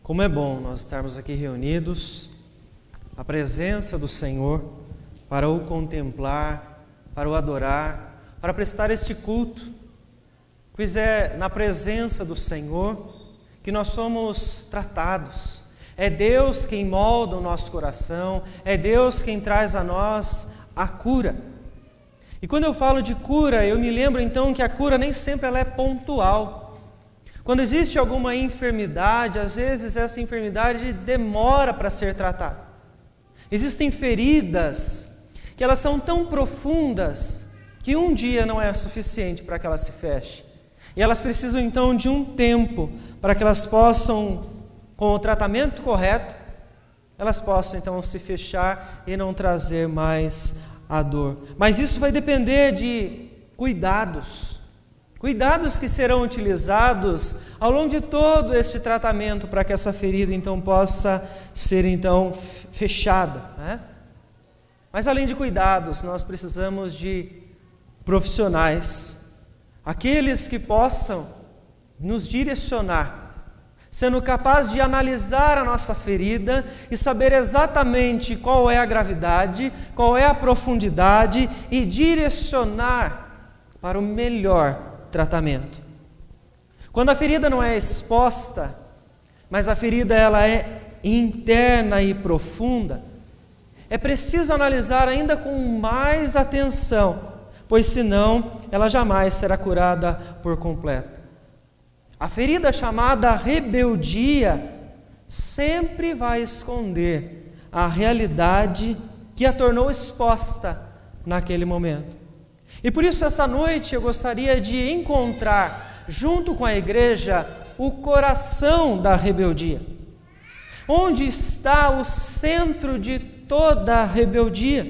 Como é bom nós estarmos aqui reunidos, à presença do Senhor, para o contemplar, para o adorar, para prestar este culto, pois é na presença do Senhor que nós somos tratados. É Deus quem molda o nosso coração, é Deus quem traz a nós a cura. E quando eu falo de cura, eu me lembro então que a cura nem sempre ela é pontual. Quando existe alguma enfermidade, às vezes essa enfermidade demora para ser tratada. Existem feridas que elas são tão profundas que um dia não é suficiente para que elas se fechem. E elas precisam então de um tempo para que elas possam, com o tratamento correto, elas possam então se fechar e não trazer mais a dor. Mas isso vai depender de cuidados que serão utilizados ao longo de todo esse tratamento para que essa ferida então possa ser então fechada, né? Mas além de cuidados, nós precisamos de profissionais, aqueles que possam nos direcionar, sendo capazes de analisar a nossa ferida e saber exatamente qual é a gravidade, qual é a profundidade e direcionar para o melhor tratamento. Quando a ferida não é exposta, mas a ferida ela é interna e profunda, é preciso analisar ainda com mais atenção, pois senão ela jamais será curada por completo. A ferida chamada rebeldia sempre vai esconder a realidade que a tornou exposta naquele momento. E por isso essa noite eu gostaria de encontrar, junto com a igreja, o coração da rebeldia. Onde está o centro de toda a rebeldia?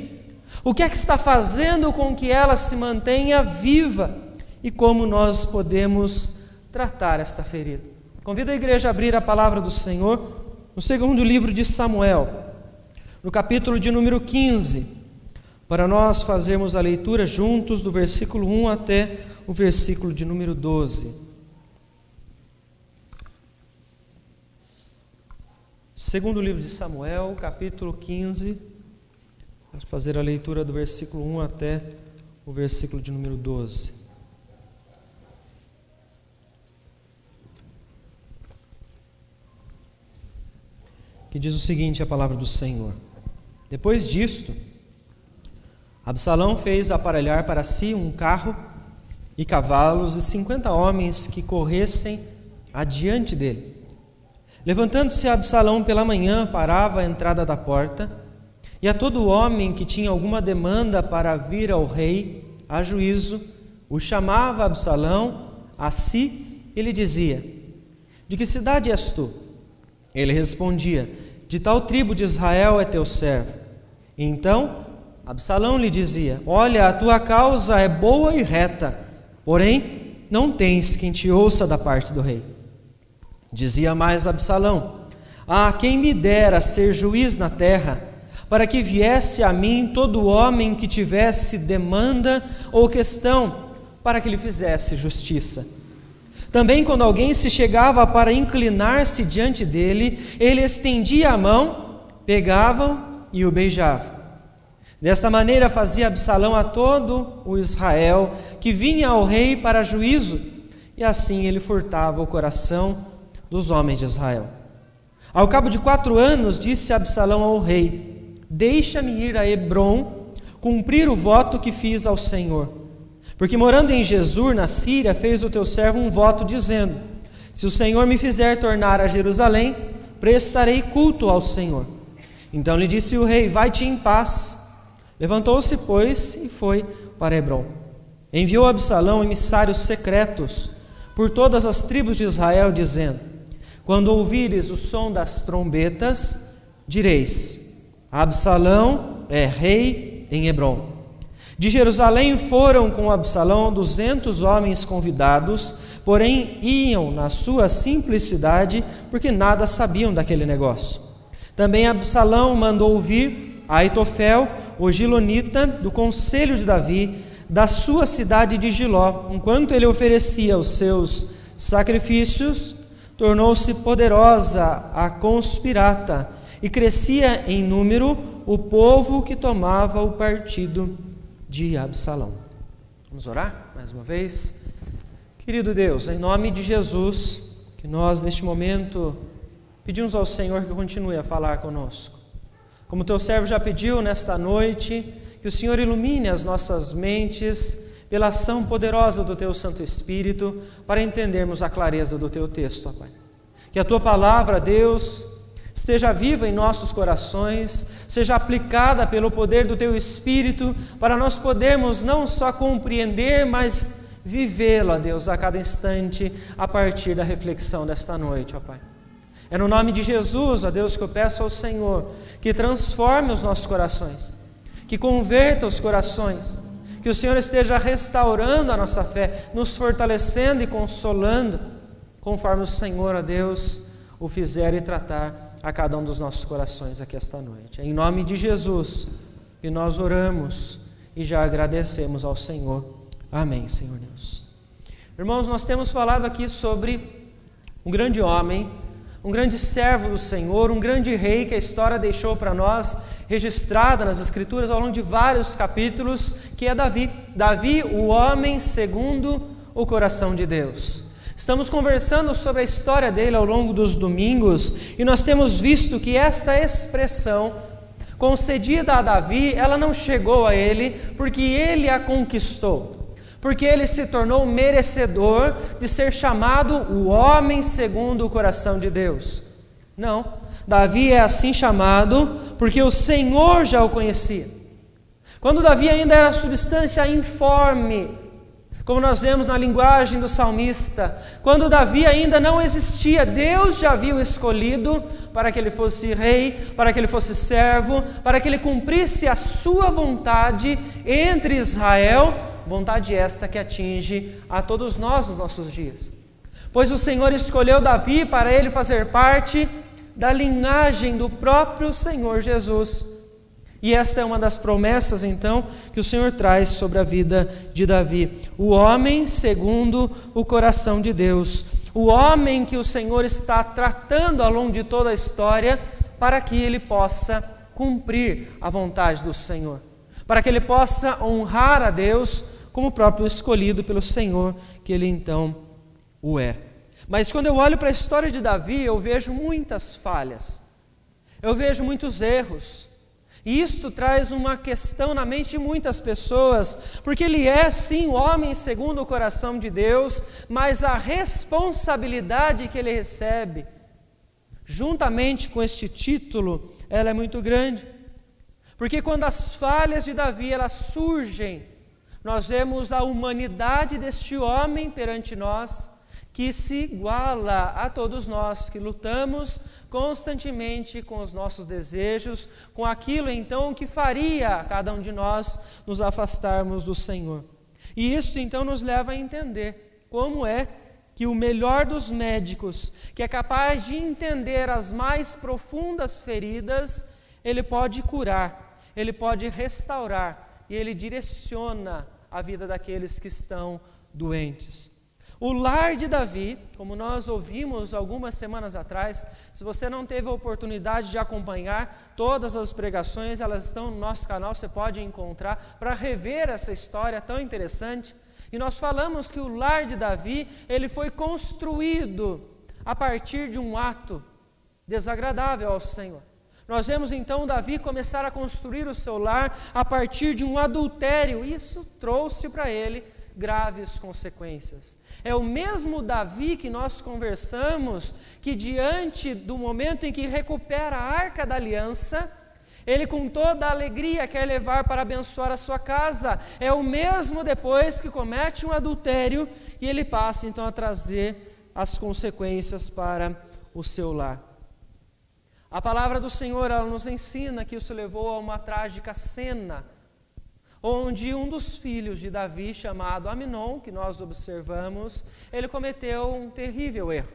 O que é que está fazendo com que ela se mantenha viva? E como nós podemos tratar esta ferida? Convido a igreja a abrir a palavra do Senhor no segundo livro de Samuel, no capítulo de número 15, para nós fazermos a leitura juntos do versículo 1 até o versículo de número 12. Segundo livro de Samuel, capítulo 15, vamos fazer a leitura do versículo 1 até o versículo de número 12. Que diz o seguinte a palavra do Senhor: Depois disto, Absalão fez aparelhar para si um carro e cavalos e 50 homens que corressem adiante dele. Levantando-se Absalão pela manhã, parava à entrada da porta, e a todo homem que tinha alguma demanda para vir ao rei a juízo, o chamava Absalão a si e lhe dizia: De que cidade és tu? Ele respondia: De tal tribo de Israel é teu servo. E então Absalão lhe dizia: Olha, a tua causa é boa e reta, porém não tens quem te ouça da parte do rei. Dizia mais Absalão: Ah, quem me dera ser juiz na terra, para que viesse a mim todo homem que tivesse demanda ou questão, para que lhe fizesse justiça. Também quando alguém se chegava para inclinar-se diante dele, ele estendia a mão, pegava e o beijava. Desta maneira fazia Absalão a todo o Israel que vinha ao rei para juízo, e assim ele furtava o coração dos homens de Israel. Ao cabo de 4 anos, disse Absalão ao rei: Deixa-me ir a Hebrom, cumprir o voto que fiz ao Senhor. Porque morando em Jesur, na Síria, fez o teu servo um voto, dizendo: Se o Senhor me fizer tornar a Jerusalém, prestarei culto ao Senhor. Então lhe disse o rei: Vai-te em paz. Levantou-se, pois, e foi para Hebrom. Enviou Absalão emissários secretos por todas as tribos de Israel, dizendo: Quando ouvires o som das trombetas, direis: Absalão é rei em Hebrom. De Jerusalém foram com Absalão 200 homens convidados, porém iam na sua simplicidade, porque nada sabiam daquele negócio. Também Absalão mandou ouvir Aitofel, o gilonita, do conselho de Davi, da sua cidade de Giló, enquanto ele oferecia os seus sacrifícios, tornou-se poderosa a conspirata, e crescia em número o povo que tomava o partido de Absalão. Vamos orar mais uma vez? Querido Deus, em nome de Jesus, que nós neste momento pedimos ao Senhor que continue a falar conosco. Como teu servo já pediu nesta noite, que o Senhor ilumine as nossas mentes pela ação poderosa do teu Santo Espírito, para entendermos a clareza do teu texto, ó Pai. Que a tua palavra, Deus, esteja viva em nossos corações, seja aplicada pelo poder do teu Espírito, para nós podermos não só compreender, mas vivê-la, Deus, a cada instante, a partir da reflexão desta noite, ó Pai. É no nome de Jesus, ó Deus, que eu peço ao Senhor que transforme os nossos corações, que converta os corações, que o Senhor esteja restaurando a nossa fé, nos fortalecendo e consolando, conforme o Senhor, ó Deus, o fizer e tratar a cada um dos nossos corações aqui esta noite. Em nome de Jesus, que nós oramos e já agradecemos ao Senhor. Amém, Senhor Deus. Irmãos, nós temos falado aqui sobre um grande homem, um grande servo do Senhor, um grande rei que a história deixou para nós, registrada nas Escrituras ao longo de vários capítulos, que é Davi. Davi, o homem segundo o coração de Deus. Estamos conversando sobre a história dele ao longo dos domingos, e nós temos visto que esta expressão concedida a Davi, ela não chegou a ele porque ele a conquistou, porque ele se tornou merecedor de ser chamado o homem segundo o coração de Deus. Não, Davi é assim chamado porque o Senhor já o conhecia. Quando Davi ainda era substância informe, como nós vemos na linguagem do salmista, quando Davi ainda não existia, Deus já havia o escolhido para que ele fosse rei, para que ele fosse servo, para que ele cumprisse a sua vontade entre Israel, vontade esta que atinge a todos nós nos nossos dias. Pois o Senhor escolheu Davi para ele fazer parte da linhagem do próprio Senhor Jesus. E esta é uma das promessas, então, que o Senhor traz sobre a vida de Davi. O homem segundo o coração de Deus. O homem que o Senhor está tratando ao longo de toda a história, para que ele possa cumprir a vontade do Senhor. Para que ele possa honrar a Deus como o próprio escolhido pelo Senhor, que ele então o é. Mas quando eu olho para a história de Davi, eu vejo muitas falhas. Eu vejo muitos erros. E isto traz uma questão na mente de muitas pessoas, porque ele é sim o homem segundo o coração de Deus, mas a responsabilidade que ele recebe, juntamente com este título, ela é muito grande. Porque quando as falhas de Davi elas surgem, nós vemos a humanidade deste homem perante nós, que se iguala a todos nós, que lutamos constantemente com os nossos desejos, com aquilo então que faria cada um de nós nos afastarmos do Senhor. E isso então nos leva a entender como é que o melhor dos médicos, que é capaz de entender as mais profundas feridas, ele pode curar, ele pode restaurar e ele direciona a vida daqueles que estão doentes. O lar de Davi, como nós ouvimos algumas semanas atrás, se você não teve a oportunidade de acompanhar todas as pregações, elas estão no nosso canal, você pode encontrar para rever essa história tão interessante. E nós falamos que o lar de Davi, ele foi construído a partir de um ato desagradável ao Senhor. Nós vemos então Davi começar a construir o seu lar a partir de um adultério. Isso trouxe para ele graves consequências. É o mesmo Davi que nós conversamos, que diante do momento em que recupera a Arca da Aliança, ele com toda a alegria quer levar para abençoar a sua casa. É o mesmo depois que comete um adultério e ele passa então a trazer as consequências para o seu lar. A palavra do Senhor, ela nos ensina que isso levou a uma trágica cena, onde um dos filhos de Davi, chamado Aminon, que nós observamos, ele cometeu um terrível erro.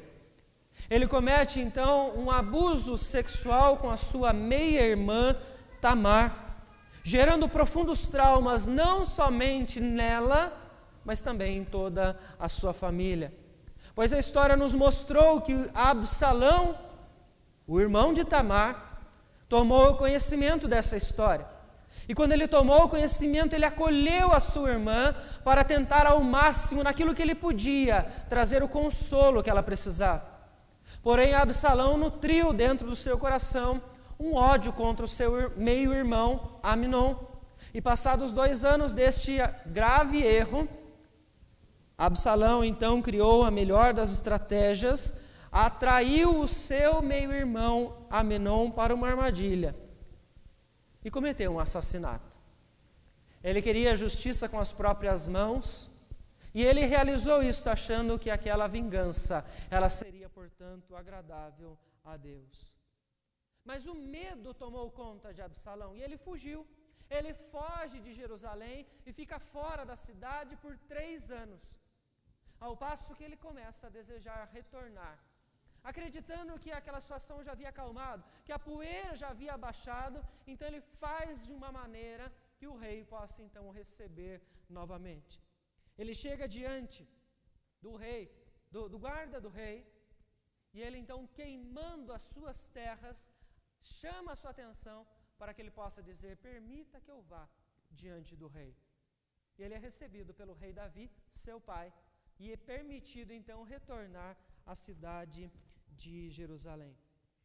Ele comete então um abuso sexual com a sua meia-irmã Tamar, gerando profundos traumas não somente nela, mas também em toda a sua família. Pois a história nos mostrou que Absalão, o irmão de Tamar, tomou conhecimento dessa história. E quando ele tomou conhecimento, ele acolheu a sua irmã para tentar ao máximo, naquilo que ele podia, trazer o consolo que ela precisava. Porém, Absalão nutriu dentro do seu coração um ódio contra o seu meio-irmão, Amnon. E passados 2 anos deste grave erro, Absalão então criou a melhor das estratégias, atraiu o seu meio-irmão Amnon para uma armadilha e cometeu um assassinato. Ele queria justiça com as próprias mãos e ele realizou isso achando que aquela vingança, ela seria, portanto, agradável a Deus. Mas o medo tomou conta de Absalão e ele fugiu. Ele foge de Jerusalém e fica fora da cidade por 3 anos. Ao passo que ele começa a desejar retornar, acreditando que aquela situação já havia acalmado, que a poeira já havia abaixado, então ele faz de uma maneira que o rei possa então o receber novamente. Ele chega diante do rei, do guarda do rei, e ele então, queimando as suas terras, chama a sua atenção para que ele possa dizer: permita que eu vá diante do rei. E ele é recebido pelo rei Davi, seu pai, e é permitido então retornar à cidade de Jerusalém.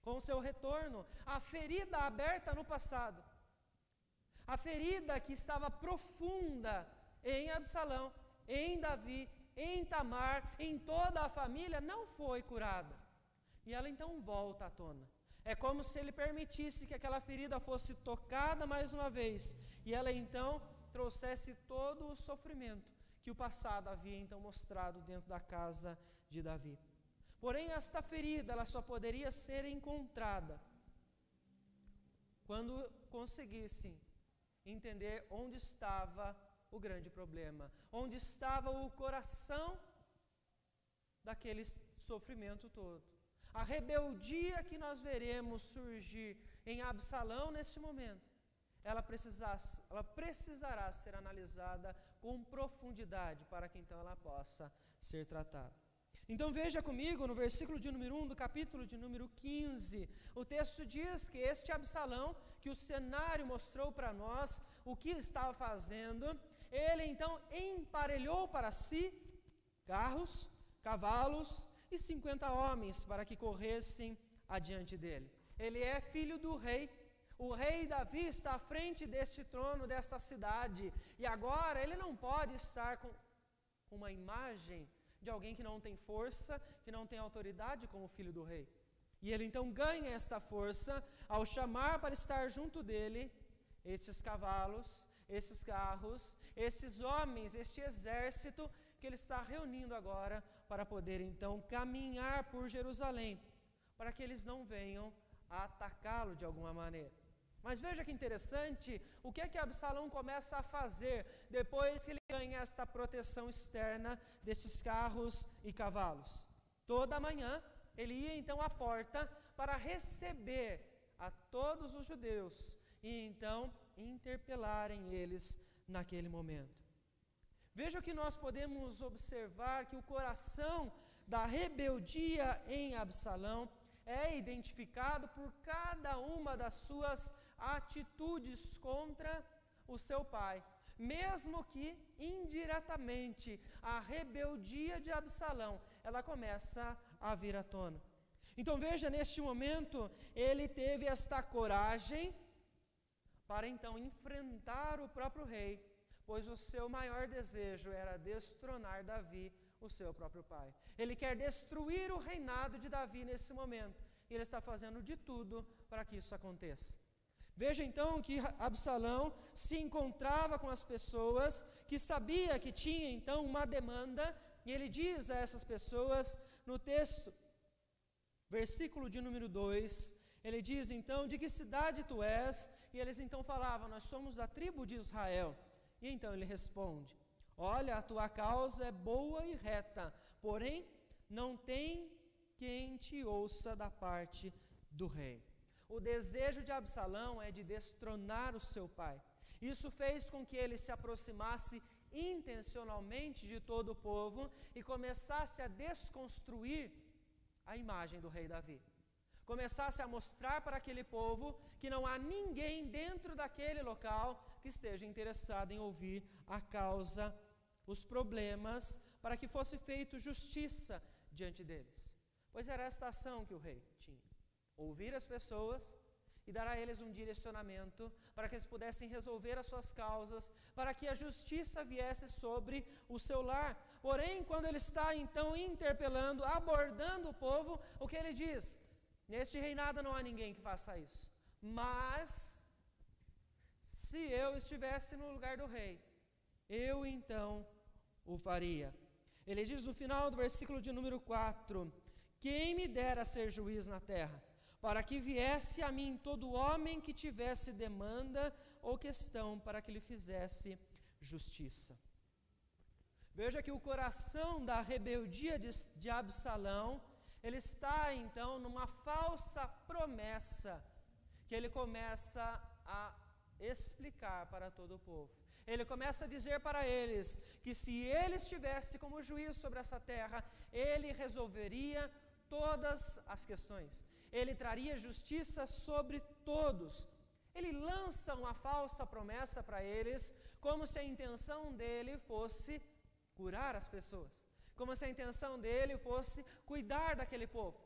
Com o seu retorno, a ferida aberta no passado, a ferida que estava profunda em Absalão, em Davi, em Tamar, em toda a família, não foi curada. E ela então volta à tona. É como se ele permitisse que aquela ferida fosse tocada mais uma vez, e ela então trouxesse todo o sofrimento que o passado havia então mostrado dentro da casa de Davi. Porém, esta ferida, ela só poderia ser encontrada quando conseguissem entender onde estava o grande problema, onde estava o coração daquele sofrimento todo. A rebeldia que nós veremos surgir em Absalão neste momento, ela precisará ser analisada com profundidade para que então ela possa ser tratada. Então veja comigo no versículo de número 1 do capítulo de número 15, o texto diz que este Absalão, que o cenário mostrou para nós o que estava fazendo, ele então emparelhou para si carros, cavalos e 50 homens para que corressem adiante dele. Ele é filho do rei. O rei Davi está à frente deste trono, desta cidade, e agora ele não pode estar com uma imagem de alguém que não tem força, que não tem autoridade como filho do rei. E ele então ganha esta força ao chamar para estar junto dele esses cavalos, esses carros, esses homens, este exército que ele está reunindo agora para poder então caminhar por Jerusalém, para que eles não venham a atacá-lo de alguma maneira. Mas veja que interessante, o que é que Absalão começa a fazer depois que ele ganha esta proteção externa desses carros e cavalos? Toda manhã ele ia então à porta para receber a todos os judeus e então interpelarem eles naquele momento. Veja que nós podemos observar que o coração da rebeldia em Absalão é identificado por cada uma das suas atitudes contra o seu pai, mesmo que indiretamente a rebeldia de Absalão, ela começa a vir à tona. Então veja, neste momento, ele teve esta coragem para então enfrentar o próprio rei, pois o seu maior desejo era destronar Davi, o seu próprio pai. Ele quer destruir o reinado de Davi nesse momento, e ele está fazendo de tudo para que isso aconteça. Veja então que Absalão se encontrava com as pessoas, que sabia que tinha então uma demanda, e ele diz a essas pessoas no texto, versículo de número 2, ele diz então: de que cidade tu és? E eles então falavam: nós somos da tribo de Israel. E então ele responde: olha, a tua causa é boa e reta, porém não tem quem te ouça da parte do rei. O desejo de Absalão é de destronar o seu pai. Isso fez com que ele se aproximasse intencionalmente de todo o povo e começasse a desconstruir a imagem do rei Davi. Começasse a mostrar para aquele povo que não há ninguém dentro daquele local que esteja interessado em ouvir a causa, os problemas, para que fosse feita justiça diante deles. Pois era esta ação que o rei tinha: ouvir as pessoas e dar a eles um direcionamento para que eles pudessem resolver as suas causas, para que a justiça viesse sobre o seu lar. Porém, quando ele está então interpelando, abordando o povo, o que ele diz? Neste reinado não há ninguém que faça isso, mas se eu estivesse no lugar do rei, eu então o faria. Ele diz no final do versículo de número 4: quem me dera ser juiz na terra, para que viesse a mim todo homem que tivesse demanda ou questão, para que lhe fizesse justiça. Veja que o coração da rebeldia de Absalão, ele está então numa falsa promessa, que ele começa a explicar para todo o povo. Ele começa a dizer para eles que se ele estivesse como juiz sobre essa terra, ele resolveria todas as questões, ele traria justiça sobre todos. Ele lança uma falsa promessa para eles, como se a intenção dele fosse curar as pessoas, como se a intenção dele fosse cuidar daquele povo.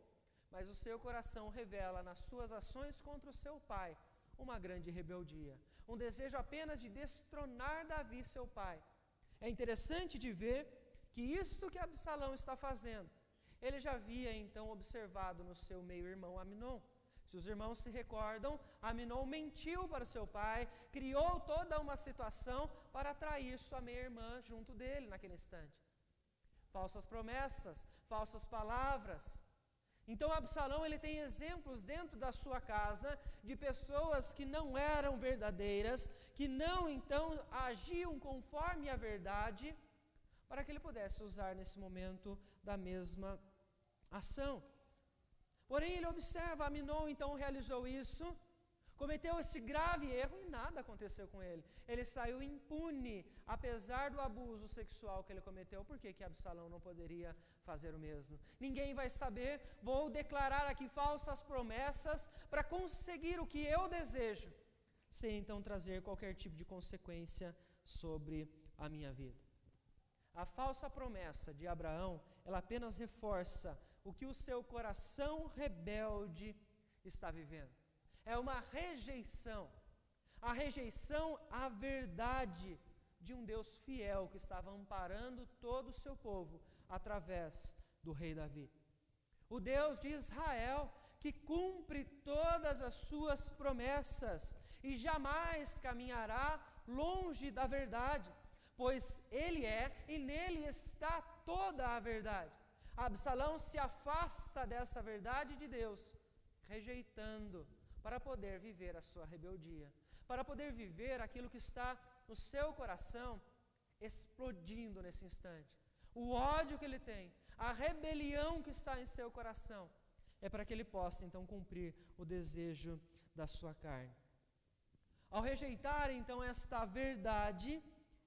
Mas o seu coração revela nas suas ações contra o seu pai uma grande rebeldia, um desejo apenas de destronar Davi, seu pai. É interessante de ver que isto que Absalão está fazendo, ele já havia então observado no seu meio-irmão Aminon. Se os irmãos se recordam, Aminon mentiu para o seu pai, criou toda uma situação para atrair sua meia-irmã junto dele naquele instante. Falsas promessas, falsas palavras. Então Absalão, ele tem exemplos dentro da sua casa de pessoas que não eram verdadeiras, que não então agiam conforme a verdade, para que ele pudesse usar nesse momento da mesma ação. Porém ele observa, Aminon então realizou isso, cometeu esse grave erro e nada aconteceu com ele. Ele saiu impune, apesar do abuso sexual que ele cometeu. Por que Absalão não poderia fazer o mesmo? Ninguém vai saber. Vou declarar aqui falsas promessas para conseguir o que eu desejo, sem então trazer qualquer tipo de consequência sobre a minha vida. A falsa promessa de Abraão, ela apenas reforça o que o seu coração rebelde está vivendo. É uma rejeição, a rejeição à verdade de um Deus fiel que estava amparando todo o seu povo através do rei Davi. O Deus de Israel que cumpre todas as suas promessas e jamais caminhará longe da verdade, pois Ele é e nele está toda a verdade. Absalão se afasta dessa verdade de Deus, rejeitando, para poder viver a sua rebeldia, para poder viver aquilo que está no seu coração explodindo nesse instante. O ódio que ele tem, a rebelião que está em seu coração, é para que ele possa então cumprir o desejo da sua carne. Ao rejeitar então esta verdade,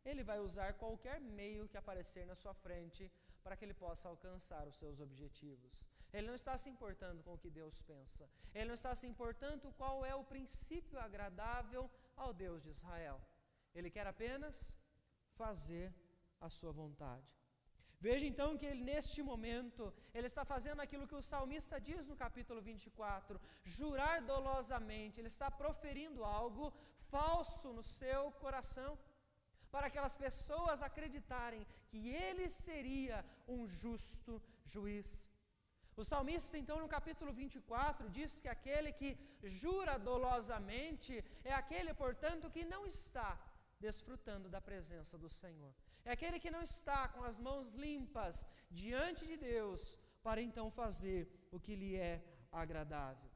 ele vai usar qualquer meio que aparecer na sua frente para que ele possa alcançar os seus objetivos. Ele não está se importando com o que Deus pensa. Ele não está se importando qual é o princípio agradável ao Deus de Israel. Ele quer apenas fazer a sua vontade. Veja então que ele, neste momento, ele está fazendo aquilo que o salmista diz no capítulo 24, jurar dolosamente. Ele está proferindo algo falso no seu coração, para aquelas pessoas acreditarem que ele seria um justo juiz. O salmista então no capítulo 24 diz que aquele que jura dolosamente é aquele, portanto, que não está desfrutando da presença do Senhor. É aquele que não está com as mãos limpas diante de Deus para então fazer o que lhe é agradável.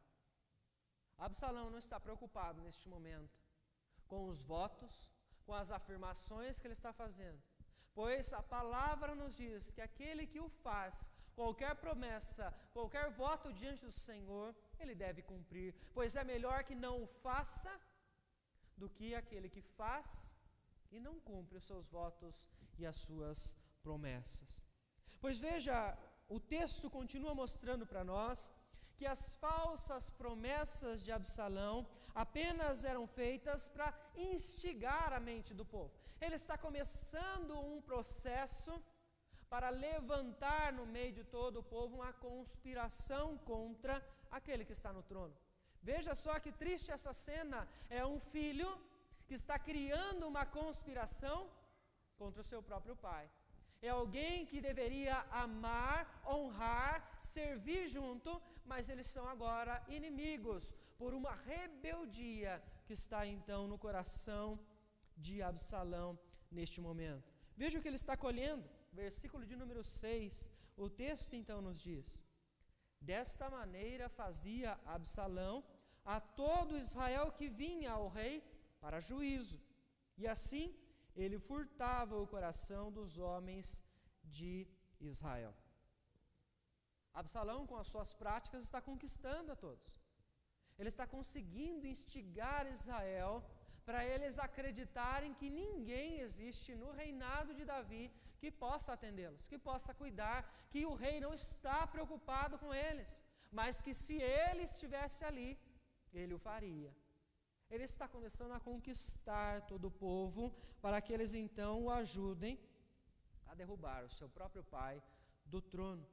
Absalão não está preocupado neste momento com os votos, com as afirmações que ele está fazendo, pois a palavra nos diz que aquele que o faz, qualquer promessa, qualquer voto diante do Senhor, ele deve cumprir, pois é melhor que não o faça do que aquele que faz e não cumpre os seus votos e as suas promessas. Pois veja, o texto continua mostrando para nós que as falsas promessas de Absalão apenas eram feitas para instigar a mente do povo. Ele está começando um processo para levantar no meio de todo o povo uma conspiração contra aquele que está no trono. Veja só que triste essa cena, é um filho que está criando uma conspiração contra o seu próprio pai. É alguém que deveria amar, honrar, servir junto, mas eles são agora inimigos por uma rebeldia que está então no coração de Absalão neste momento. Veja o que ele está colhendo, versículo de número 6, o texto então nos diz: desta maneira fazia Absalão a todo Israel que vinha ao rei para juízo, e assim ele furtava o coração dos homens de Israel. Absalão, com as suas práticas, está conquistando a todos. Ele está conseguindo instigar Israel para eles acreditarem que ninguém existe no reinado de Davi que possa atendê-los, que possa cuidar, que o rei não está preocupado com eles, mas que se ele estivesse ali, ele o faria. Ele está começando a conquistar todo o povo para que eles então o ajudem a derrubar o seu próprio pai do trono.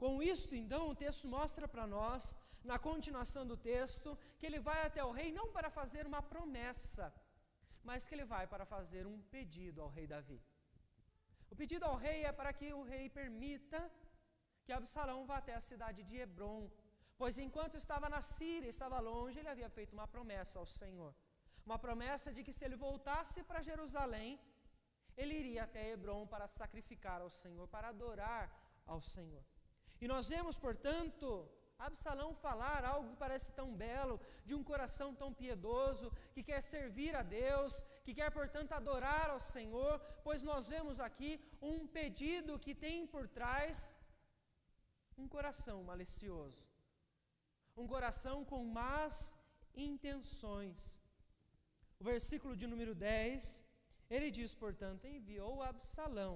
Com isto, então, o texto mostra para nós, na continuação do texto, que ele vai até o rei não para fazer uma promessa, mas que ele vai para fazer um pedido ao rei Davi. O pedido ao rei é para que o rei permita que Absalão vá até a cidade de Hebrom, pois enquanto estava na Síria, estava longe, ele havia feito uma promessa ao Senhor. Uma promessa de que se ele voltasse para Jerusalém, ele iria até Hebrom para sacrificar ao Senhor, para adorar ao Senhor. E nós vemos, portanto, Absalão falar algo que parece tão belo, de um coração tão piedoso, que quer servir a Deus, que quer, portanto, adorar ao Senhor, pois nós vemos aqui um pedido que tem por trás um coração malicioso. Um coração com más intenções. O versículo de número 10, ele diz, portanto, enviou Absalão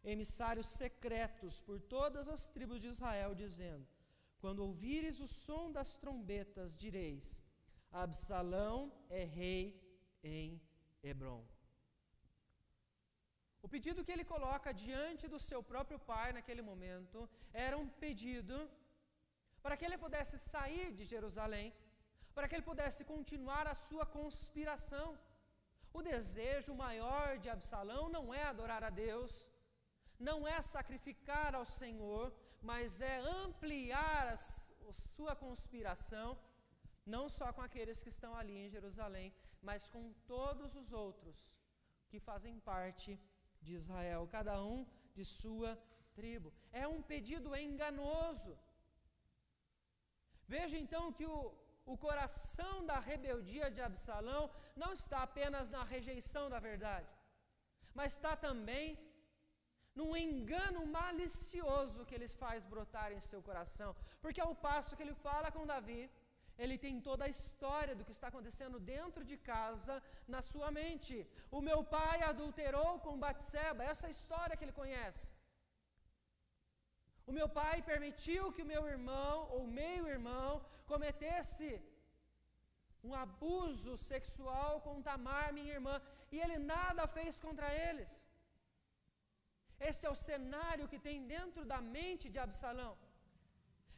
emissários secretos por todas as tribos de Israel, dizendo: quando ouvires o som das trombetas, direis: Absalão é rei em Hebrom. O pedido que ele coloca diante do seu próprio pai naquele momento era um pedido para que ele pudesse sair de Jerusalém, para que ele pudesse continuar a sua conspiração. O desejo maior de Absalão não é adorar a Deus, não é sacrificar ao Senhor, mas é ampliar a sua conspiração, não só com aqueles que estão ali em Jerusalém, mas com todos os outros que fazem parte de Israel, cada um de sua tribo. É um pedido enganoso. Veja então que o coração da rebeldia de Absalão não está apenas na rejeição da verdade, mas está também num engano malicioso que ele faz brotar em seu coração, porque ao passo que ele fala com Davi, ele tem toda a história do que está acontecendo dentro de casa na sua mente. O meu pai adulterou com Batseba, essa é a história que ele conhece. O meu pai permitiu que o meu irmão, ou meio-irmão, cometesse um abuso sexual com Tamar, minha irmã, e ele nada fez contra eles. Esse é o cenário que tem dentro da mente de Absalão.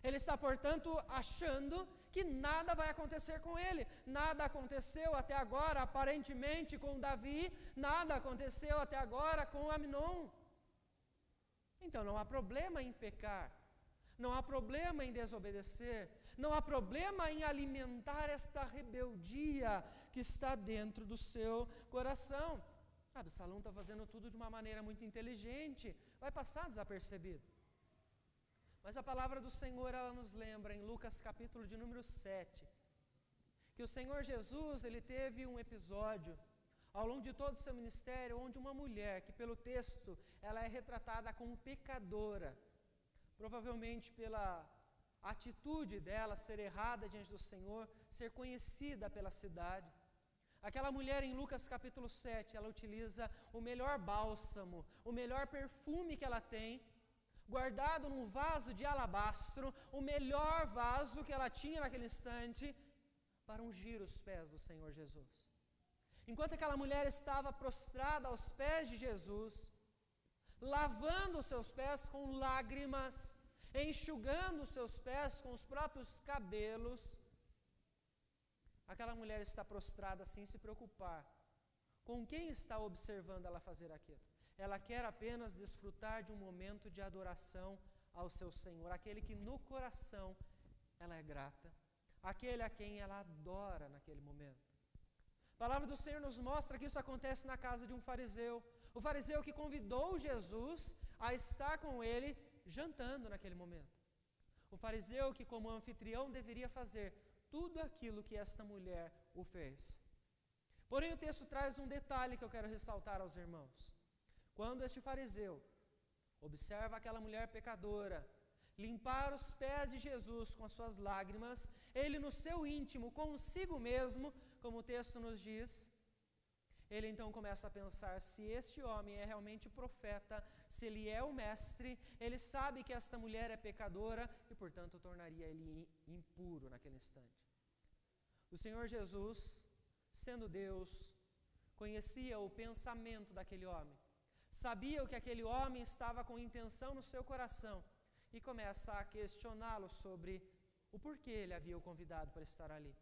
Ele está, portanto, achando que nada vai acontecer com ele. Nada aconteceu até agora, aparentemente, com Davi, nada aconteceu até agora com Amnon. Então não há problema em pecar, não há problema em desobedecer, não há problema em alimentar esta rebeldia que está dentro do seu coração. Absalão está fazendo tudo de uma maneira muito inteligente, vai passar desapercebido. Mas a palavra do Senhor, ela nos lembra em Lucas capítulo de número 7, que o Senhor Jesus, ele teve um episódio ao longo de todo o seu ministério, onde uma mulher, que pelo texto ela é retratada como pecadora, provavelmente pela atitude dela ser errada diante do Senhor, ser conhecida pela cidade, Aquela mulher em Lucas capítulo 7, ela utiliza o melhor bálsamo, o melhor perfume que ela tem, guardado num vaso de alabastro, o melhor vaso que ela tinha naquele instante, para ungir os pés do Senhor Jesus. Enquanto aquela mulher estava prostrada aos pés de Jesus, lavando os seus pés com lágrimas, enxugando os seus pés com os próprios cabelos, aquela mulher está prostrada sem se preocupar com quem está observando ela fazer aquilo. Ela quer apenas desfrutar de um momento de adoração ao seu Senhor, aquele que no coração ela é grata, aquele a quem ela adora naquele momento. A palavra do Senhor nos mostra que isso acontece na casa de um fariseu, o fariseu que convidou Jesus a estar com ele jantando naquele momento. O fariseu que, como anfitrião, deveria fazer tudo aquilo que esta mulher o fez. Porém, o texto traz um detalhe que eu quero ressaltar aos irmãos. Quando este fariseu observa aquela mulher pecadora limpar os pés de Jesus com as suas lágrimas, ele no seu íntimo, consigo mesmo, como o texto nos diz, ele então começa a pensar se este homem é realmente profeta, se ele é o mestre, ele sabe que esta mulher é pecadora e, portanto, tornaria ele impuro naquele instante. O Senhor Jesus, sendo Deus, conhecia o pensamento daquele homem, sabia o que aquele homem estava com intenção no seu coração e começa a questioná-lo sobre o porquê ele havia o convidado para estar ali.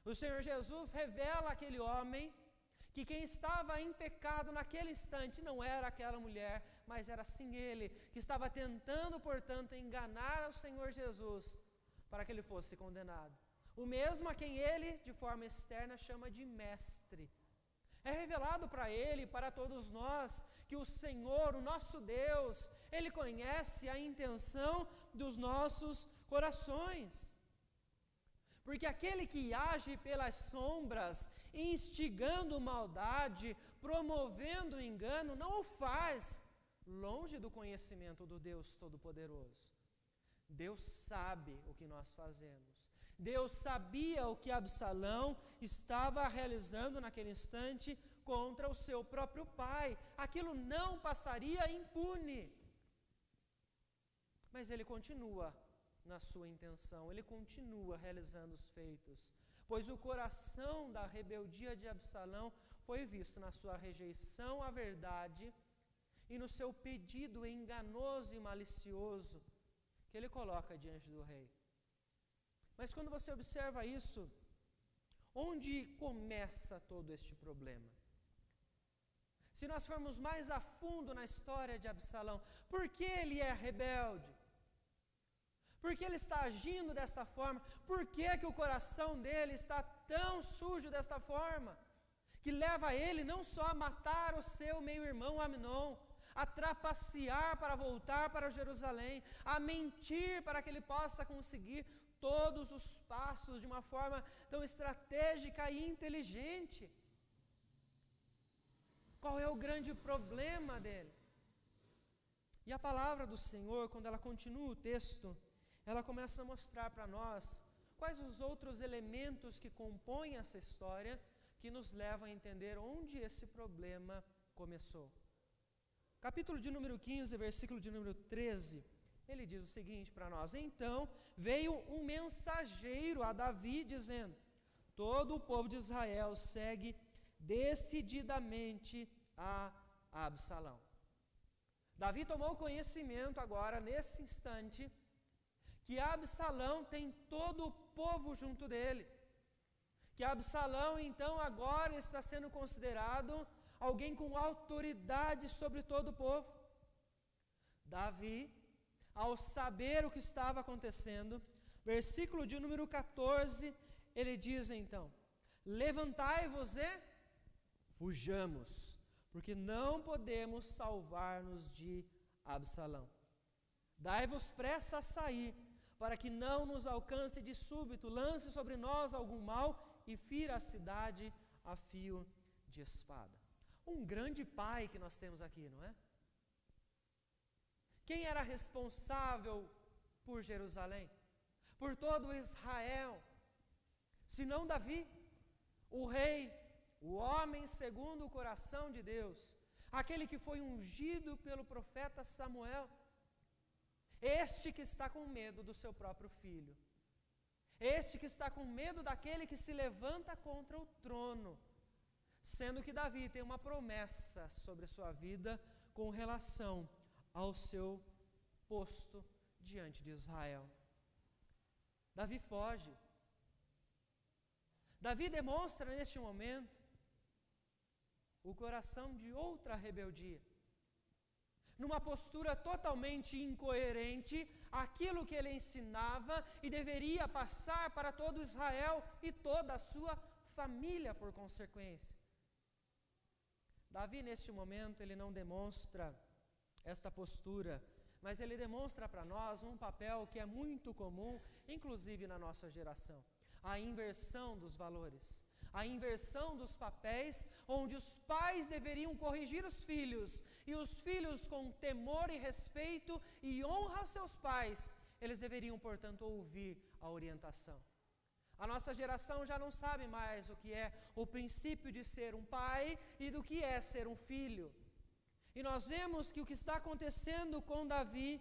O Senhor Jesus revela àquele homem que quem estava em pecado naquele instante não era aquela mulher, mas era sim ele, que estava tentando, portanto, enganar ao Senhor Jesus para que ele fosse condenado. O mesmo a quem ele, de forma externa, chama de mestre. É revelado para ele e para todos nós que o Senhor, o nosso Deus, Ele conhece a intenção dos nossos corações. Porque aquele que age pelas sombras, instigando maldade, promovendo engano, não o faz longe do conhecimento do Deus Todo-Poderoso. Deus sabe o que nós fazemos. Deus sabia o que Absalão estava realizando naquele instante contra o seu próprio pai. Aquilo não passaria impune. Mas ele continua na sua intenção, ele continua realizando os feitos, pois o coração da rebeldia de Absalão foi visto na sua rejeição à verdade e no seu pedido enganoso e malicioso que ele coloca diante do rei. Mas quando você observa isso, onde começa todo este problema? Se nós formos mais a fundo na história de Absalão, por que ele é rebelde? Por que ele está agindo dessa forma? Por que o coração dele está tão sujo dessa forma? Que leva ele não só a matar o seu meio-irmão Amnon, a trapacear para voltar para Jerusalém, a mentir para que ele possa conseguir todos os passos de uma forma tão estratégica e inteligente. Qual é o grande problema dele? E a palavra do Senhor, quando ela continua o texto, ela começa a mostrar para nós quais os outros elementos que compõem essa história que nos levam a entender onde esse problema começou. Capítulo de número 15, versículo de número 13, ele diz o seguinte para nós: então veio um mensageiro a Davi dizendo: todo o povo de Israel segue decididamente a Absalão. Davi tomou conhecimento agora, nesse instante, que Absalão tem todo o povo junto dele, que Absalão então agora está sendo considerado alguém com autoridade sobre todo o povo. Davi, ao saber o que estava acontecendo, versículo de número 14, ele diz então: levantai-vos e fujamos, porque não podemos salvar-nos de Absalão. Dai-vos pressa a sair, para que não nos alcance de súbito, lance sobre nós algum mal e fira a cidade a fio de espada. Um grande pai que nós temos aqui, não é? Quem era responsável por Jerusalém, por todo Israel, senão Davi, o rei, o homem segundo o coração de Deus, aquele que foi ungido pelo profeta Samuel, este que está com medo do seu próprio filho, este que está com medo daquele que se levanta contra o trono, sendo que Davi tem uma promessa sobre a sua vida com relação ao seu posto diante de Israel. Davi foge. Davi demonstra neste momento o coração de outra rebeldia. Numa postura totalmente incoerente, aquilo que ele ensinava e deveria passar para todo Israel e toda a sua família por consequência. Davi, neste momento, ele não demonstra esta postura, mas ele demonstra para nós um papel que é muito comum, inclusive na nossa geração: a inversão dos valores, a inversão dos papéis, onde os pais deveriam corrigir os filhos, e os filhos, com temor e respeito e honra aos seus pais, eles deveriam, portanto, ouvir a orientação. A nossa geração já não sabe mais o que é o princípio de ser um pai e do que é ser um filho. E nós vemos que o que está acontecendo com Davi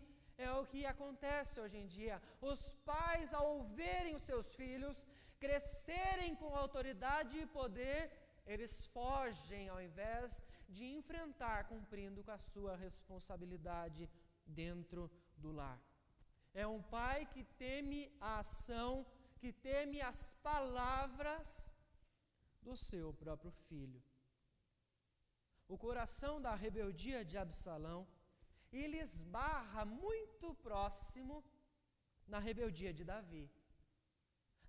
é o que acontece hoje em dia. Os pais, ao verem os seus filhos crescerem com autoridade e poder, eles fogem ao invés de enfrentar, cumprindo com a sua responsabilidade dentro do lar. É um pai que teme a ação, que teme as palavras do seu próprio filho. O coração da rebeldia de Absalão, ele esbarra muito próximo na rebeldia de Davi.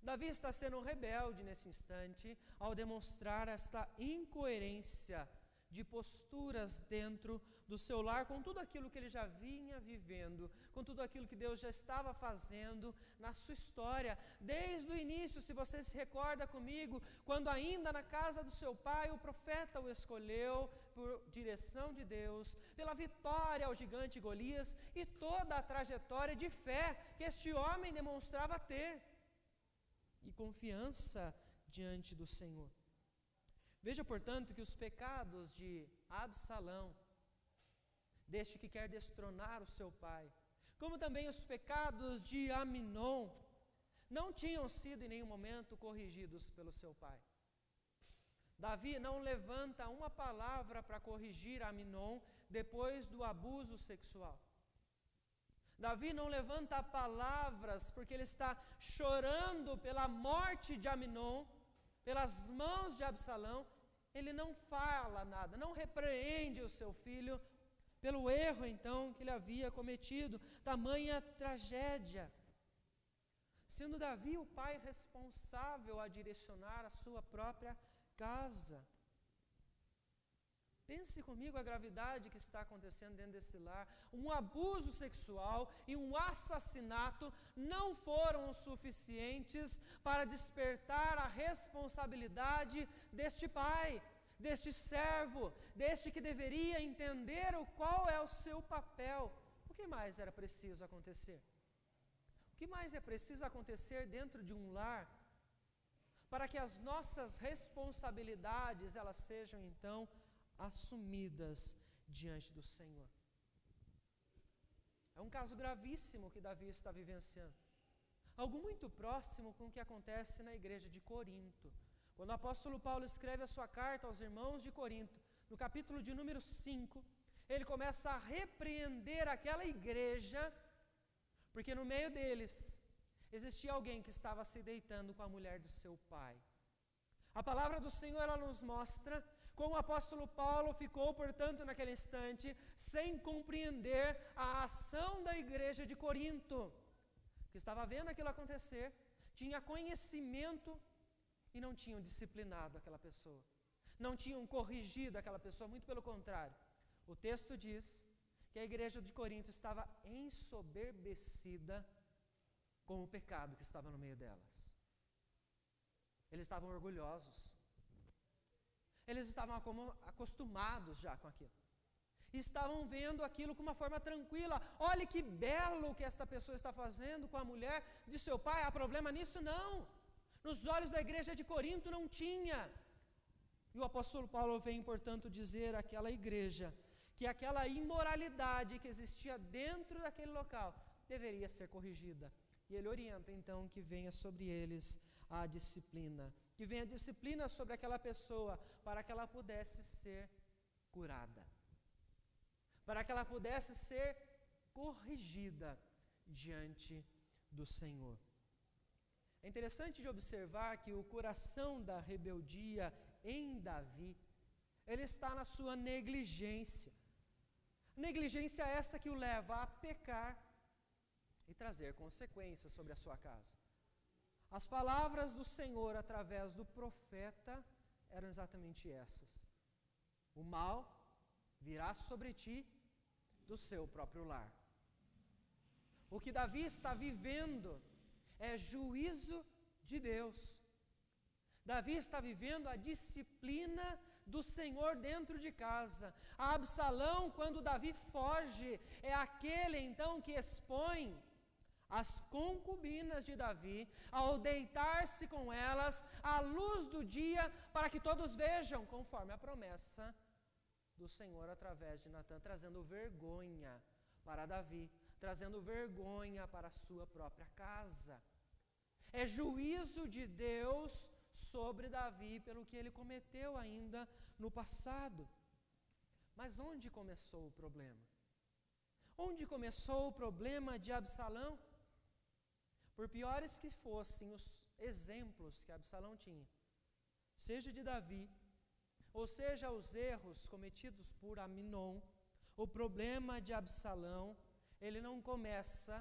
Davi está sendo um rebelde nesse instante, ao demonstrar esta incoerência de posturas dentro do seu lar, com tudo aquilo que ele já vinha vivendo, com tudo aquilo que Deus já estava fazendo na sua história. Desde o início, se você se recorda comigo, quando ainda na casa do seu pai, o profeta o escolheu por direção de Deus, pela vitória ao gigante Golias e toda a trajetória de fé que este homem demonstrava ter, e confiança diante do Senhor. Veja, portanto, que os pecados de Absalão, deste que quer destronar o seu pai, como também os pecados de Aminon, não tinham sido em nenhum momento corrigidos pelo seu pai. Davi não levanta uma palavra para corrigir Aminon depois do abuso sexual. Davi não levanta palavras porque ele está chorando pela morte de Aminon, pelas mãos de Absalão. Ele não fala nada, não repreende o seu filho pelo erro então que ele havia cometido, tamanha tragédia. Sendo Davi o pai responsável a direcionar a sua própria casa. Pense comigo a gravidade que está acontecendo dentro desse lar. Um abuso sexual e um assassinato não foram suficientes para despertar a responsabilidade deste pai, deste servo, deste que deveria entender qual é o seu papel. O que mais era preciso acontecer? O que mais é preciso acontecer dentro de um lar para que as nossas responsabilidades elas sejam então assumidas diante do Senhor? É um caso gravíssimo que Davi está vivenciando, algo muito próximo com o que acontece na igreja de Corinto, quando o apóstolo Paulo escreve a sua carta aos irmãos de Corinto, no capítulo de número 5, ele começa a repreender aquela igreja, porque no meio deles existia alguém que estava se deitando com a mulher do seu pai. A palavra do Senhor ela nos mostra como o apóstolo Paulo ficou, portanto, naquele instante, sem compreender a ação da igreja de Corinto, que estava vendo aquilo acontecer, tinha conhecimento e não tinham disciplinado aquela pessoa, não tinham corrigido aquela pessoa, muito pelo contrário. O texto diz que a igreja de Corinto estava ensoberbecida com o pecado que estava no meio delas. Eles estavam orgulhosos. Eles estavam acostumados já com aquilo. Estavam vendo aquilo com uma forma tranquila. Olha que belo que essa pessoa está fazendo com a mulher de seu pai. Há problema nisso? Não. Nos olhos da igreja de Corinto não tinha. E o apóstolo Paulo vem, portanto, dizer àquela igreja que aquela imoralidade que existia dentro daquele local deveria ser corrigida. E ele orienta, então, que venha sobre eles a disciplina, que venha a disciplina sobre aquela pessoa para que ela pudesse ser curada, para que ela pudesse ser corrigida diante do Senhor. É interessante de observar que o coração da rebeldia em Davi, ele está na sua negligência. Negligência essa que o leva a pecar e trazer consequências sobre a sua casa. As palavras do Senhor através do profeta eram exatamente essas: o mal virá sobre ti do seu próprio lar. O que Davi está vivendo é juízo de Deus. Davi está vivendo a disciplina do Senhor dentro de casa. A Absalão, quando Davi foge, é aquele então que expõe as concubinas de Davi ao deitar-se com elas à luz do dia, para que todos vejam, conforme a promessa do Senhor através de Natã, trazendo vergonha para Davi, trazendo vergonha para a sua própria casa. É juízo de Deus sobre Davi pelo que ele cometeu ainda no passado. Mas onde começou o problema? Onde começou o problema de Absalão? Por piores que fossem os exemplos que Absalão tinha, seja de Davi, ou seja os erros cometidos por Aminon, o problema de Absalão, ele não começa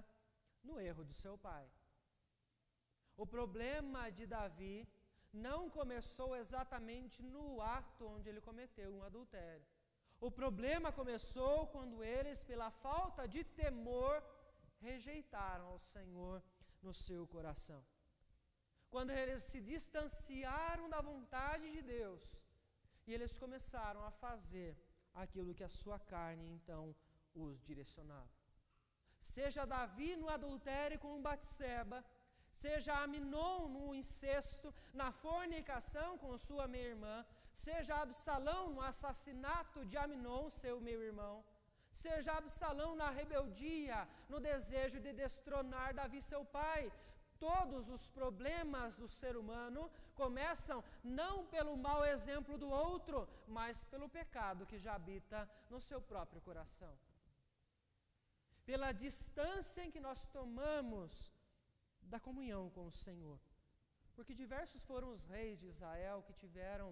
no erro de seu pai. O problema de Davi não começou exatamente no ato onde ele cometeu um adultério. O problema começou quando eles, pela falta de temor, rejeitaram ao Senhor no seu coração. Quando eles se distanciaram da vontade de Deus e eles começaram a fazer aquilo que a sua carne então os direcionava. Seja Davi no adultério com Batseba, seja Aminon no incesto, na fornicação com sua meia-irmã, seja Absalão no assassinato de Aminon, seu meio-irmão, seja Absalão na rebeldia, no desejo de destronar Davi, seu pai. Todos os problemas do ser humano começam não pelo mau exemplo do outro, mas pelo pecado que já habita no seu próprio coração. Pela distância em que nós tomamos da comunhão com o Senhor. Porque diversos foram os reis de Israel que tiveram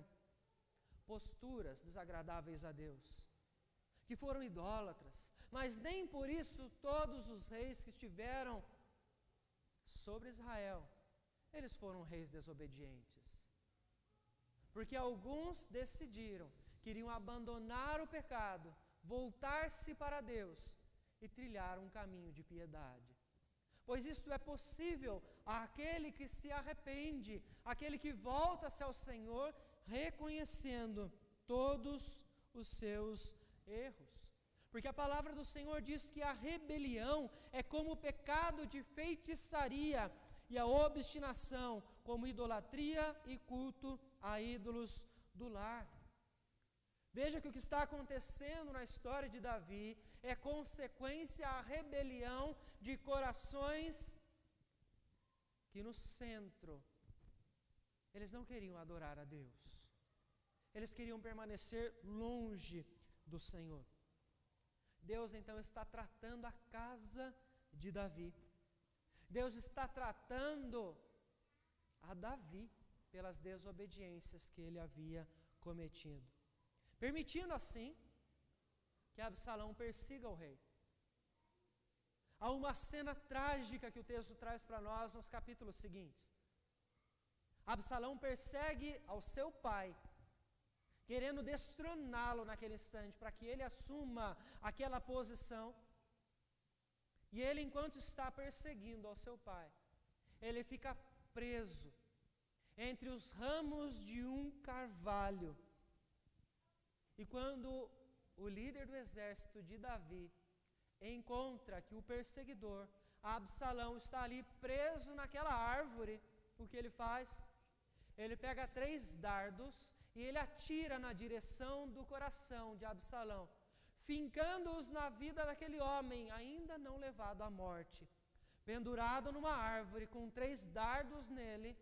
posturas desagradáveis a Deus, que foram idólatras, mas nem por isso todos os reis que estiveram sobre Israel, eles foram reis desobedientes. Porque alguns decidiram, queriam abandonar o pecado, voltar-se para Deus e trilhar um caminho de piedade. Pois isto é possível àquele que se arrepende, àquele que volta-se ao Senhor, reconhecendo todos os seus erros. Porque a palavra do Senhor diz que a rebelião é como o pecado de feitiçaria e a obstinação como idolatria e culto a ídolos do lar. Veja que o que está acontecendo na história de Davi é consequência à rebelião de corações que no centro eles não queriam adorar a Deus. Eles queriam permanecer longe do Senhor. Deus então está tratando a casa de Davi. Deus está tratando a Davi pelas desobediências que ele havia cometido, permitindo assim que Absalão persiga o rei. Há uma cena trágica que o texto traz para nós nos capítulos seguintes. Absalão persegue ao seu pai, querendo destroná-lo naquele instante, para que ele assuma aquela posição. E ele, enquanto está perseguindo ao seu pai, ele fica preso entre os ramos de um carvalho. E quando o líder do exército de Davi encontra que o perseguidor, Absalão, está ali preso naquela árvore, o que ele faz? ele pega 3 dardos e ele atira na direção do coração de Absalão, fincando-os na vida daquele homem, ainda não levado à morte, pendurado numa árvore com 3 dardos nele.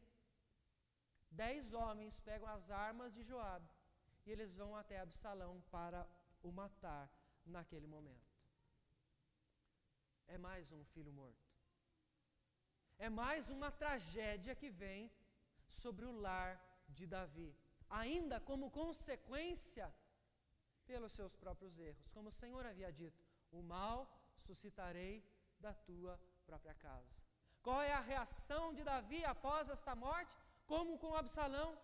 10 homens pegam as armas de Joabe e eles vão até Absalão para o matar naquele momento. É mais um filho morto. É mais uma tragédia que vem sobre o lar de Davi, ainda como consequência pelos seus próprios erros. Como o Senhor havia dito, o mal suscitarei da tua própria casa. Qual é a reação de Davi após esta morte? Como com Absalão?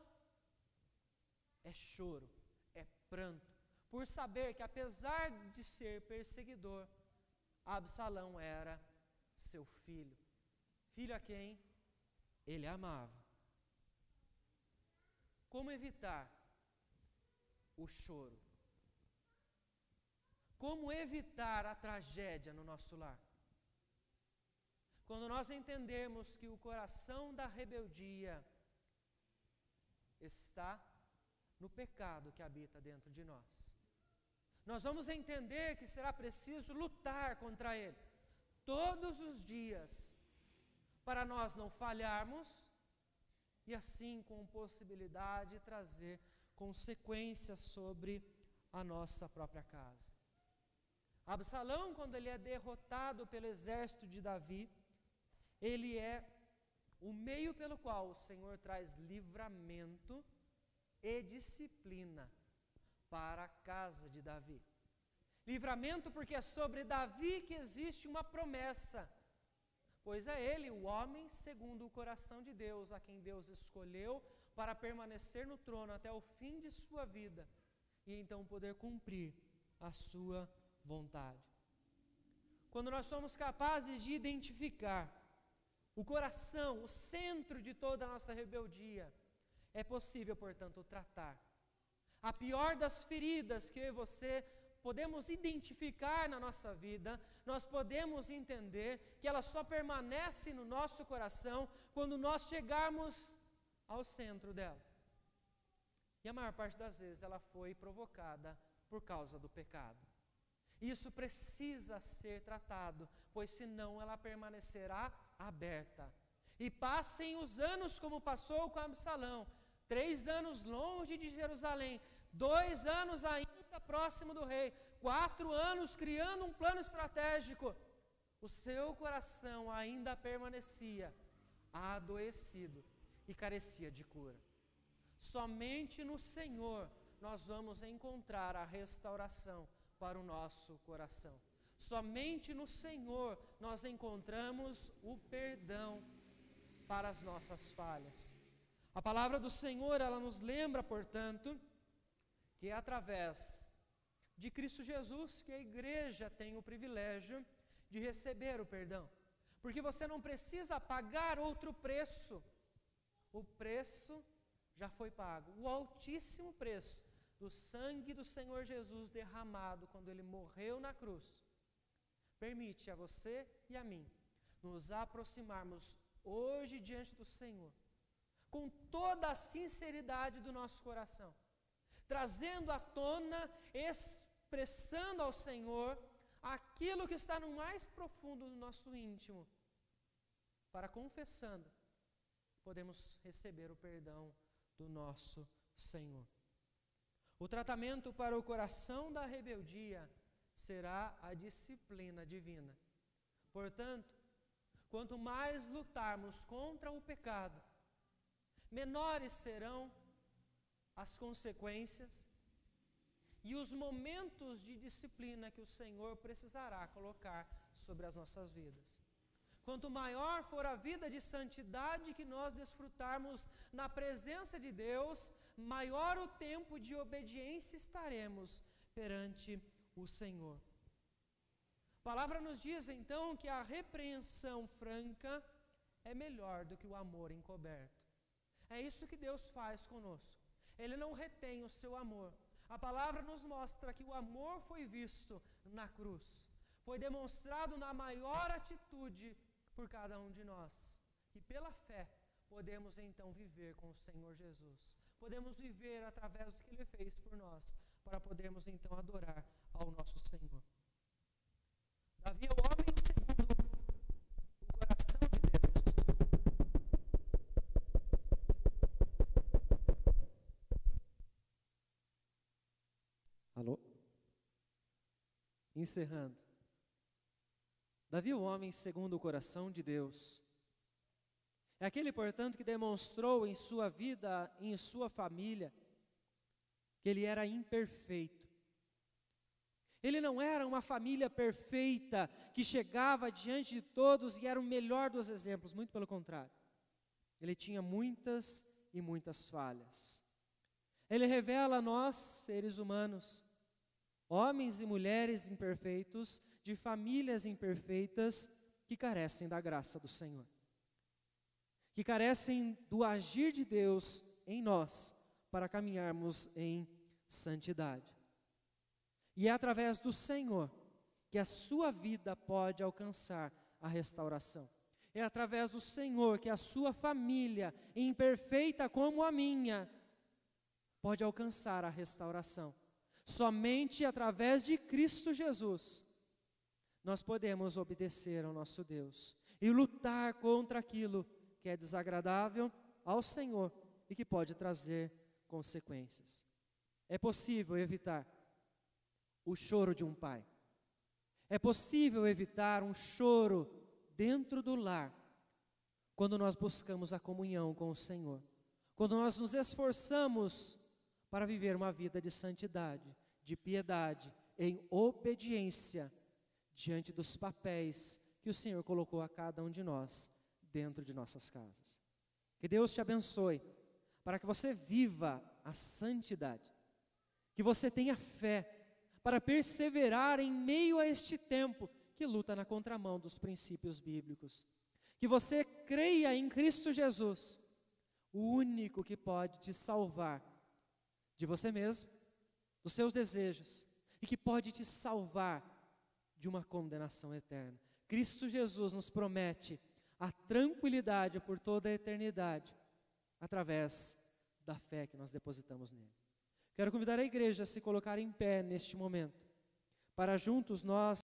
É choro, é pranto, por saber que apesar de ser perseguidor, Absalão era seu filho, filho a quem ele amava. Como evitar o choro? Como evitar a tragédia no nosso lar? Quando nós entendermos que o coração da rebeldia está no pecado que habita dentro de nós, nós vamos entender que será preciso lutar contra ele todos os dias, para nós não falharmos e assim com possibilidade de trazer consequências sobre a nossa própria casa. Absalão, quando ele é derrotado pelo exército de Davi, ele é o meio pelo qual o Senhor traz livramento e disciplina para a casa de Davi. Livramento porque é sobre Davi que existe uma promessa, pois é ele o homem segundo o coração de Deus, a quem Deus escolheu para permanecer no trono até o fim de sua vida e então poder cumprir a sua vontade. Quando nós somos capazes de identificar o coração, o centro de toda a nossa rebeldia, é possível, portanto, tratar a pior das feridas que eu e você podemos identificar na nossa vida. Nós podemos entender que ela só permanece no nosso coração quando nós chegarmos ao centro dela. E a maior parte das vezes ela foi provocada por causa do pecado. Isso precisa ser tratado, pois senão ela permanecerá aberta. E passem os anos como passou com Absalão, 3 anos longe de Jerusalém, 2 anos ainda próximo do rei, 4 anos criando um plano estratégico. O seu coração ainda permanecia adoecido e carecia de cura. Somente no Senhor nós vamos encontrar a restauração para o nosso coração. Somente no Senhor nós encontramos o perdão para as nossas falhas. A palavra do Senhor, ela nos lembra, portanto, que é através de Cristo Jesus que a igreja tem o privilégio de receber o perdão. Porque você não precisa pagar outro preço. O preço já foi pago. O altíssimo preço do sangue do Senhor Jesus derramado quando Ele morreu na cruz, permite a você e a mim nos aproximarmos hoje diante do Senhor, com toda a sinceridade do nosso coração, trazendo à tona, expressando ao Senhor aquilo que está no mais profundo do nosso íntimo, para confessando, podemos receber o perdão do nosso Senhor. O tratamento para o coração da rebeldia será a disciplina divina. Portanto, quanto mais lutarmos contra o pecado, menores serão as consequências e os momentos de disciplina que o Senhor precisará colocar sobre as nossas vidas. Quanto maior for a vida de santidade que nós desfrutarmos na presença de Deus, maior o tempo de obediência estaremos perante o Senhor. A palavra nos diz então que a repreensão franca é melhor do que o amor encoberto. É isso que Deus faz conosco. Ele não retém o seu amor. A palavra nos mostra que o amor foi visto na cruz, foi demonstrado na maior atitude por cada um de nós, que pela fé podemos então viver com o Senhor Jesus. Podemos viver através do que Ele fez por nós, para podermos então adorar ao nosso Senhor. Davi é o homem segundo o coração de Deus. Alô? Encerrando. Davi é o homem segundo o coração de Deus. É aquele, portanto, que demonstrou em sua vida, em sua família, que ele era imperfeito. Ele não era uma família perfeita, que chegava diante de todos e era o melhor dos exemplos, muito pelo contrário. Ele tinha muitas e muitas falhas. Ele revela a nós, seres humanos, homens e mulheres imperfeitos, de famílias imperfeitas, que carecem da graça do Senhor, que carecem do agir de Deus em nós, para caminharmos em santidade. E é através do Senhor que a sua vida pode alcançar a restauração. É através do Senhor que a sua família, imperfeita como a minha, pode alcançar a restauração. Somente através de Cristo Jesus nós podemos obedecer ao nosso Deus e lutar contra aquilo que é desagradável ao Senhor e que pode trazer consequências. É possível evitar o choro de um pai. É possível evitar um choro dentro do lar quando nós buscamos a comunhão com o Senhor. Quando nós nos esforçamos para viver uma vida de santidade, de piedade, em obediência diante dos papéis que o Senhor colocou a cada um de nós dentro de nossas casas. Que Deus te abençoe para que você viva a santidade, que você tenha fé para perseverar em meio a este tempo que luta na contramão dos princípios bíblicos. Que você creia em Cristo Jesus, o único que pode te salvar de você mesmo, dos seus desejos, e que pode te salvar de uma condenação eterna. Cristo Jesus nos promete a tranquilidade por toda a eternidade, através da fé que nós depositamos nele. Quero convidar a igreja a se colocar em pé neste momento, para juntos nós